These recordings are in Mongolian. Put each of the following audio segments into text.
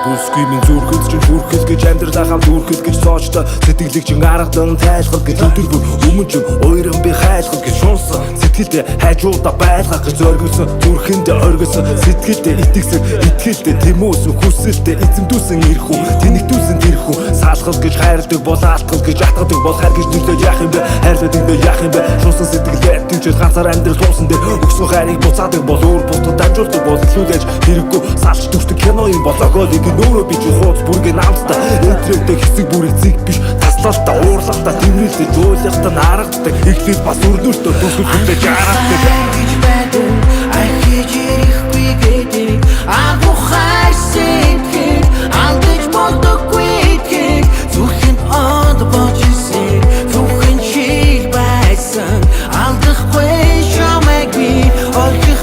бүсгүй минь зүрхэс чинь хүрхэл гэж амьдралаа хамт үрхэл гэж цоочтой сэтгэлийг чинь аргадан тайлхал гэж өдөр бүр өмнө чинь уйран би хайлхал гэж шунсан сэтгэлдээ хайжуудаа байлгах гэж зоргилсон зүрхэндээ оргисон сэтгэлдээ итгэсэн итгэлдээ тэмүүсэн хүсэлдээ эзэмдүүлсэн ирэх үү тэнэгдүүлсэн тэрх үү саалхал гэж хайрладаг бол аалтгал гэж атгадаг бол хайр гэж нүлээж яах юм бэ хайрлаад ингээ яах юм бэ шунсан сэтгэлдээ тэнцэл ганцаар амьдрал туусан дээр өгсөн хайрыг буцаадаг бол өөр бутад дамжуулдаг бол илүүлээж хэрэггүй салж дүрстэг кино юм болоогоо нэг нөөрөө би чи хууц бүргээ намстай энтрэгтэй хэсэг бүрийг зиг биш таслалтаа уурлахтаа тэмрэлдэж уйлахтаа нарагдаг эхлээд бас өрнөөртөө дүрсэлдээ жаргадаг гэж байдаг ахиж ирэхгүй гэдэг агухай сэтгэл алдаж болдоггүй гэдэг зүрхэнд од бочисээ зүрхэн чиг байсан алдахгүй шамаг би олчихгүй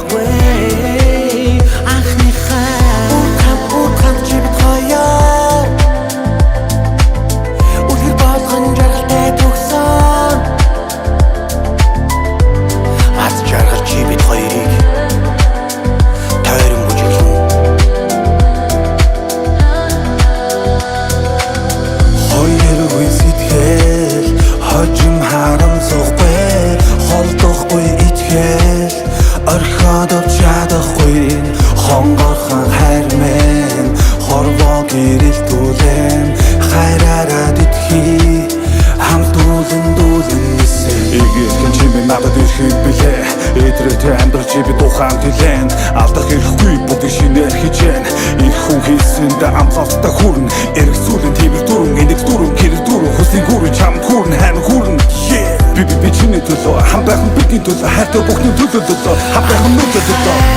Орхоод чадахгүй хонгорхон хайр мэн хорвоо гэрэлтүүлэн хайраараа дитхий хамт дүүлэн нисээ Игэрхэн чимээ надад ирэхэд билээ Эдрэтэ амьдрал чи би тухайн тэлэн алдах ирэхгүй бүгд шинээр хичээн их хүн хийсэндээ амлалтаа хүрнэ эрг сүлэн тэвэр дүрэн энийг дүрэн хэрэг дүрэн хүсний гүрэн чамд хүрнэ хань хүрнэ би чиний төлөө хам байх нь бидний төлөө хайртай бүхний төлөө хам байх нь нүдэ төлөө